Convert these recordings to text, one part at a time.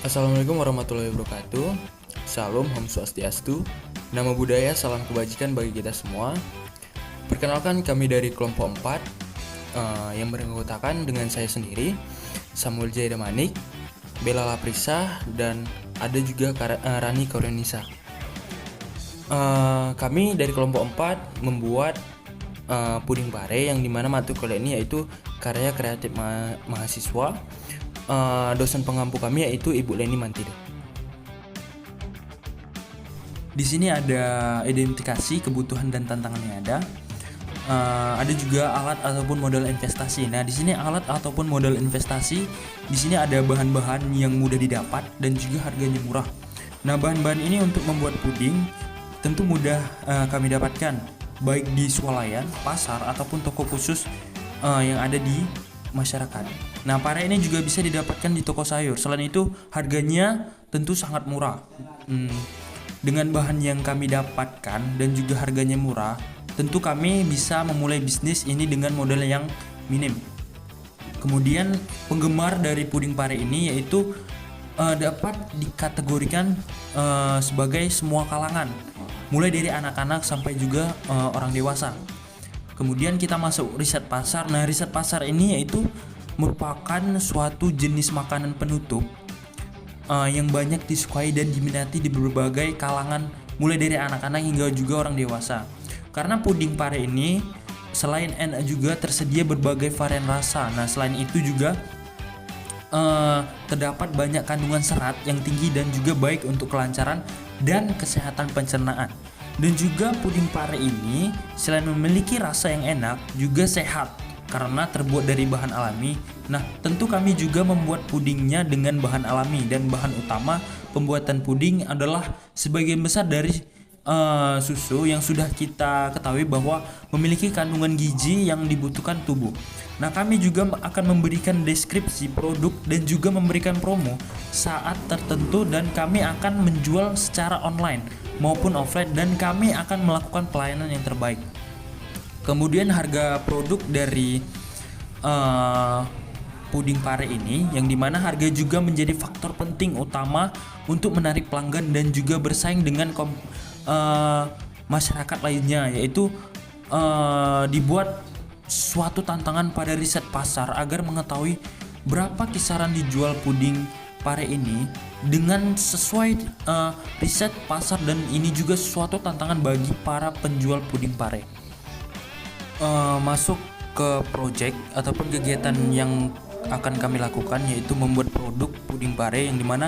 Assalamualaikum warahmatullahi wabarakatuh. Salam, Om Swastiastu. Nama budaya, salam kebajikan bagi kita semua. Perkenalkan, kami dari kelompok 4 yang beranggotakan dengan saya sendiri, Samuel Jaya Manik, Bella Laprisa, dan ada juga Rani Kaurenisa. Kami dari kelompok 4 membuat puding pare yang dimana matkul ini yaitu karya kreatif mahasiswa. Dosen pengampu kami yaitu Ibu Leni Mantide. Di sini ada identifikasi kebutuhan dan tantangan yang ada. Ada juga alat ataupun modal investasi. Nah, di sini alat ataupun modal investasi, di sini ada bahan-bahan yang mudah didapat dan juga harganya murah. Nah, bahan-bahan ini untuk membuat puding tentu mudah kami dapatkan baik di swalayan, pasar ataupun toko khusus yang ada di masyarakat. Nah, pare ini juga bisa didapatkan di toko sayur. Selain itu, harganya tentu sangat murah. Dengan bahan yang kami dapatkan dan juga harganya murah, tentu kami bisa memulai bisnis ini dengan modal yang minim. Kemudian, penggemar dari puding pare ini yaitu dapat dikategorikan sebagai semua kalangan, mulai dari anak-anak sampai juga orang dewasa. Kemudian kita masuk riset pasar. Nah, riset pasar ini yaitu merupakan suatu jenis makanan penutup yang banyak disukai dan diminati di berbagai kalangan, mulai dari anak-anak hingga juga orang dewasa. Karena puding pare ini selain enak juga tersedia berbagai varian rasa. Nah, selain itu juga terdapat banyak kandungan serat yang tinggi dan juga baik untuk kelancaran dan kesehatan pencernaan. Dan juga puding pare ini selain memiliki rasa yang enak juga sehat karena terbuat dari bahan alami. Nah, tentu kami juga membuat pudingnya dengan bahan alami, dan bahan utama pembuatan puding adalah sebagian besar dari susu yang sudah kita ketahui bahwa memiliki kandungan gizi yang dibutuhkan tubuh. Nah, kami juga akan memberikan deskripsi produk dan juga memberikan promo saat tertentu, dan kami akan menjual secara online maupun offline, dan kami akan melakukan pelayanan yang terbaik. Kemudian harga produk dari puding pare ini, yang dimana harga juga menjadi faktor penting utama untuk menarik pelanggan dan juga bersaing dengan masyarakat lainnya, yaitu dibuat suatu tantangan pada riset pasar agar mengetahui berapa kisaran dijual puding pare ini dengan sesuai riset pasar, dan ini juga suatu tantangan bagi para penjual puding pare. Masuk ke project ataupun kegiatan yang akan kami lakukan yaitu membuat produk puding pare, yang dimana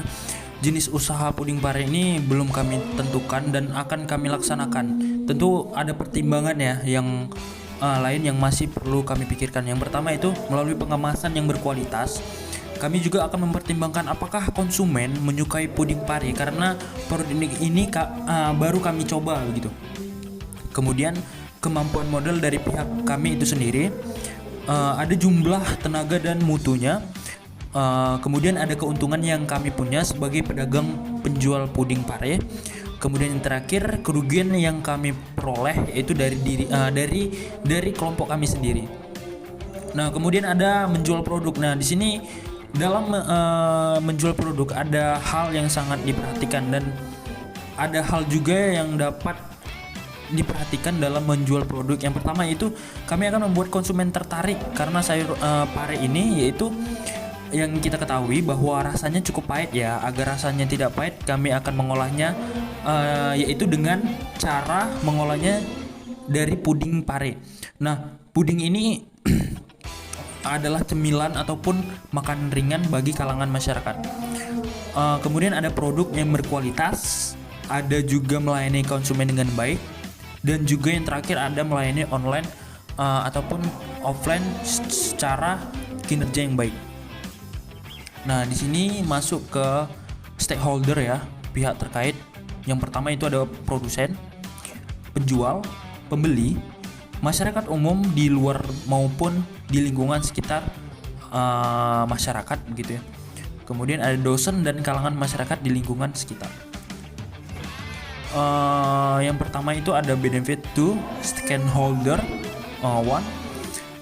jenis usaha puding pare ini belum kami tentukan dan akan kami laksanakan. Tentu ada pertimbangan ya yang lain yang masih perlu kami pikirkan. Yang pertama itu melalui pengemasan yang berkualitas. Kami juga akan mempertimbangkan apakah konsumen menyukai puding pare, karena produk ini baru kami coba begitu. Kemudian kemampuan modal dari pihak kami itu sendiri, ada jumlah tenaga dan mutunya. Kemudian ada keuntungan yang kami punya sebagai pedagang penjual puding pare. Kemudian yang terakhir, kerugian yang kami peroleh yaitu dari kelompok kami sendiri. Nah, kemudian ada menjual produk. Nah, di sini dalam menjual produk ada hal yang sangat diperhatikan, dan ada hal juga yang dapat diperhatikan dalam menjual produk. Yang pertama itu kami akan membuat konsumen tertarik karena sayur pare ini, yaitu yang kita ketahui bahwa rasanya cukup pahit ya. Agar rasanya tidak pahit, kami akan mengolahnya yaitu dengan cara mengolahnya dari puding pare. Nah, puding ini adalah cemilan ataupun makanan ringan bagi kalangan masyarakat. Kemudian ada produk yang berkualitas, ada juga melayani konsumen dengan baik, dan juga yang terakhir ada melayani online ataupun offline secara kinerja yang baik. Nah, di sini masuk ke stakeholder ya, pihak terkait. Yang pertama itu ada produsen, penjual, pembeli, masyarakat umum di luar maupun di lingkungan sekitar masyarakat begitu ya. Kemudian ada dosen dan kalangan masyarakat di lingkungan sekitar. Yang pertama itu ada benefit to stakeholder one,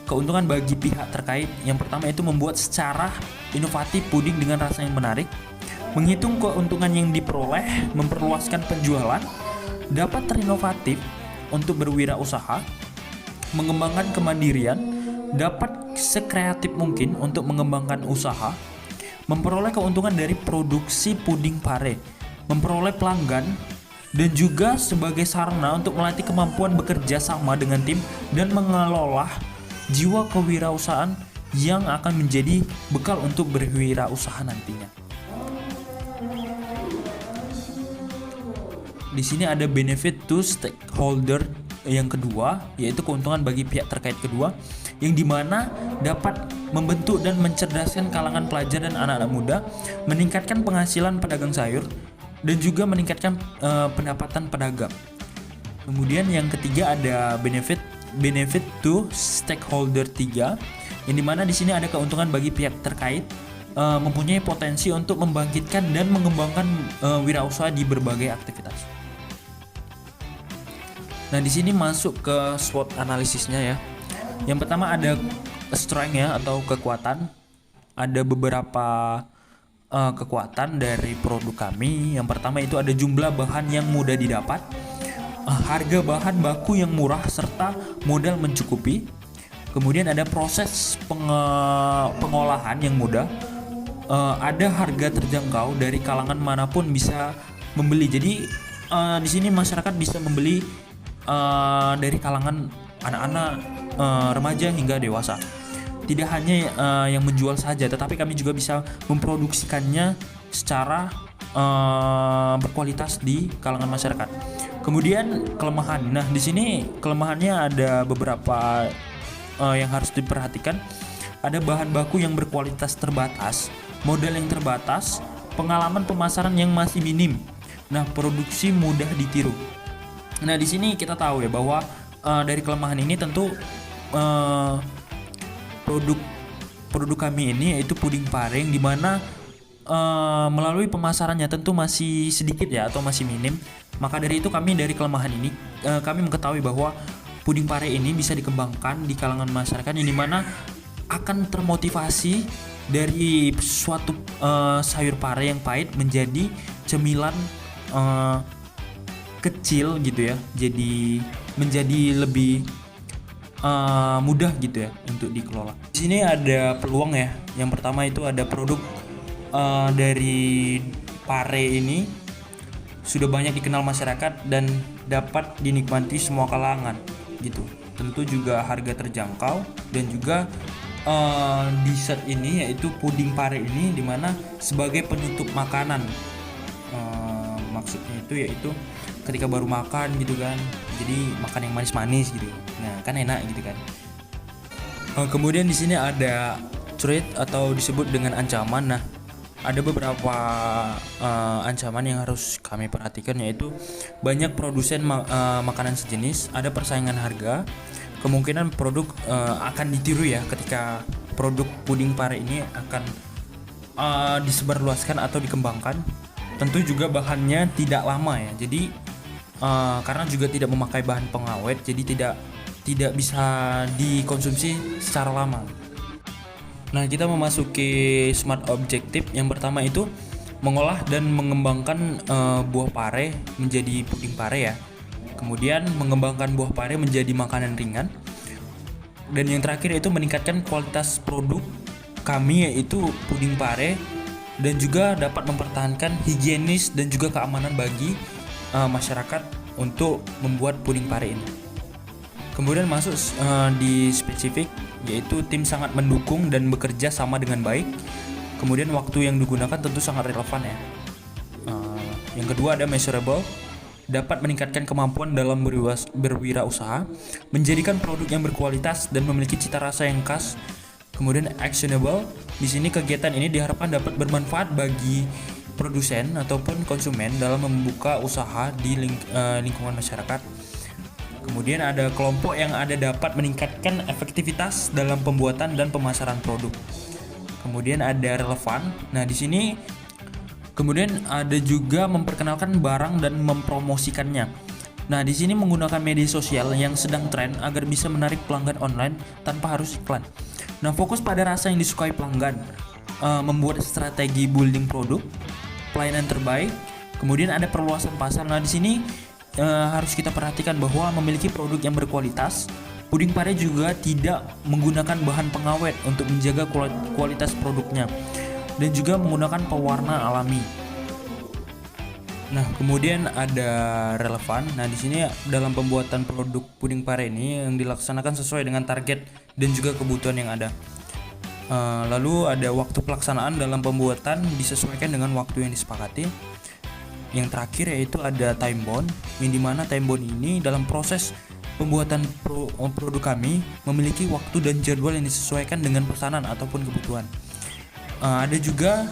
keuntungan bagi pihak terkait. Yang pertama itu membuat secara inovatif puding dengan rasa yang menarik. menghitung keuntungan yang diperoleh, memperluaskan penjualan, dapat terinovatif untuk berwirausaha, mengembangkan kemandirian, dapat sekreatif mungkin untuk mengembangkan usaha, memperoleh keuntungan dari produksi puding pare, memperoleh pelanggan, dan juga sebagai sarana untuk melatih kemampuan bekerja sama dengan tim dan mengelola jiwa kewirausahaan yang akan menjadi bekal untuk berwirausaha nantinya. Di sini ada benefit to stakeholder yang kedua, yaitu keuntungan bagi pihak terkait kedua, yang dimana dapat membentuk dan mencerdaskan kalangan pelajar dan anak-anak muda, meningkatkan penghasilan pedagang sayur, dan juga meningkatkan pendapatan pedagang. Kemudian yang ketiga ada benefit to stakeholder 3, yang dimana di sini ada keuntungan bagi pihak terkait, mempunyai potensi untuk membangkitkan dan mengembangkan wirausaha di berbagai aktivitas. Nah, di sini masuk ke SWOT analisisnya ya. Yang pertama ada strength ya, atau kekuatan. Ada beberapa kekuatan dari produk kami. Yang pertama itu ada jumlah bahan yang mudah didapat, harga bahan baku yang murah, serta modal mencukupi. Kemudian ada proses pengolahan yang mudah, ada harga terjangkau dari kalangan manapun bisa membeli. Jadi di sini masyarakat bisa membeli dari kalangan anak-anak, remaja hingga dewasa. Tidak hanya yang menjual saja, tetapi kami juga bisa memproduksikannya secara berkualitas di kalangan masyarakat. Kemudian kelemahan. Nah, di sini kelemahannya ada beberapa yang harus diperhatikan. Ada bahan baku yang berkualitas terbatas, modal yang terbatas, pengalaman pemasaran yang masih minim. Nah, produksi mudah ditiru. Nah, di sini kita tahu ya bahwa dari kelemahan ini tentu produk kami ini yaitu puding pare, yang dimana melalui pemasarannya tentu masih sedikit ya, atau masih minim. Maka dari itu kami dari kelemahan ini kami mengetahui bahwa puding pare ini bisa dikembangkan di kalangan masyarakat, yang dimana akan termotivasi dari suatu sayur pare yang pahit menjadi cemilan kecil gitu ya, jadi menjadi lebih mudah gitu ya untuk dikelola. Di sini ada peluang ya. Yang pertama itu ada produk dari pare ini sudah banyak dikenal masyarakat dan dapat dinikmati semua kalangan gitu. Tentu juga harga terjangkau, dan juga dessert ini yaitu puding pare ini dimana sebagai penutup makanan. Maksudnya itu yaitu ketika baru makan gitu kan, jadi makan yang manis-manis gitu. Nah, kan enak gitu kan. Kemudian di sini ada threat atau disebut dengan ancaman. Nah, ada beberapa ancaman yang harus kami perhatikan, yaitu banyak produsen makanan sejenis, ada persaingan harga, kemungkinan produk akan ditiru ya ketika produk puding pare ini akan disebarluaskan atau dikembangkan. Tentu juga bahannya tidak lama ya, jadi karena juga tidak memakai bahan pengawet, jadi tidak bisa dikonsumsi secara lama. Nah, kita memasuki smart objective. Yang pertama itu mengolah dan mengembangkan buah pare menjadi puding pare ya. Kemudian mengembangkan buah pare menjadi makanan ringan. Dan yang terakhir itu meningkatkan kualitas produk kami yaitu puding pare, dan juga dapat mempertahankan higienis dan juga keamanan bagi masyarakat untuk membuat puding pare ini. Kemudian masuk di spesifik, yaitu tim sangat mendukung dan bekerja sama dengan baik. Kemudian waktu yang digunakan tentu sangat relevan ya. Yang kedua ada measurable, dapat meningkatkan kemampuan dalam berwirausaha, menjadikan produk yang berkualitas dan memiliki cita rasa yang khas. Kemudian actionable, di sini kegiatan ini diharapkan dapat bermanfaat bagi produsen ataupun konsumen dalam membuka usaha di lingkungan masyarakat. Kemudian ada kelompok yang ada dapat meningkatkan efektivitas dalam pembuatan dan pemasaran produk. Kemudian ada relevan. Nah, di sini kemudian ada juga memperkenalkan barang dan mempromosikannya. Nah, di sini menggunakan media sosial yang sedang tren agar bisa menarik pelanggan online tanpa harus iklan. Nah, fokus pada rasa yang disukai pelanggan, membuat strategi building produk, pelayanan terbaik. Kemudian ada perluasan pasar. Nah, di sini harus kita perhatikan bahwa memiliki produk yang berkualitas. Puding pare juga tidak menggunakan bahan pengawet untuk menjaga kualitas produknya dan juga menggunakan pewarna alami. Nah, kemudian ada relevan. Nah, di sini dalam pembuatan produk puding pare ini yang dilaksanakan sesuai dengan target dan juga kebutuhan yang ada. Lalu ada waktu pelaksanaan dalam pembuatan disesuaikan dengan waktu yang disepakati. Yang terakhir yaitu ada time bound, yang dimana time bound ini dalam proses pembuatan produk kami memiliki waktu dan jadwal yang disesuaikan dengan pesanan ataupun kebutuhan. Ada juga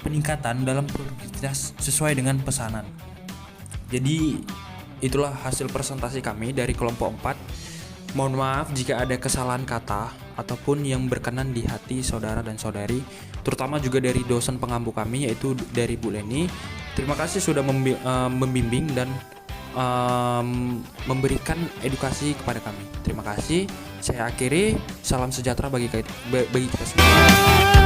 peningkatan dalam produktivitas sesuai dengan pesanan. Jadi itulah hasil presentasi kami dari kelompok 4. Mohon maaf jika ada kesalahan kata ataupun yang berkenan di hati saudara dan saudari, terutama juga dari dosen pengampu kami yaitu dari Bu Leni. Terima kasih sudah membimbing dan memberikan edukasi kepada kami. Terima kasih. Saya akhiri. Salam sejahtera bagi kita semua.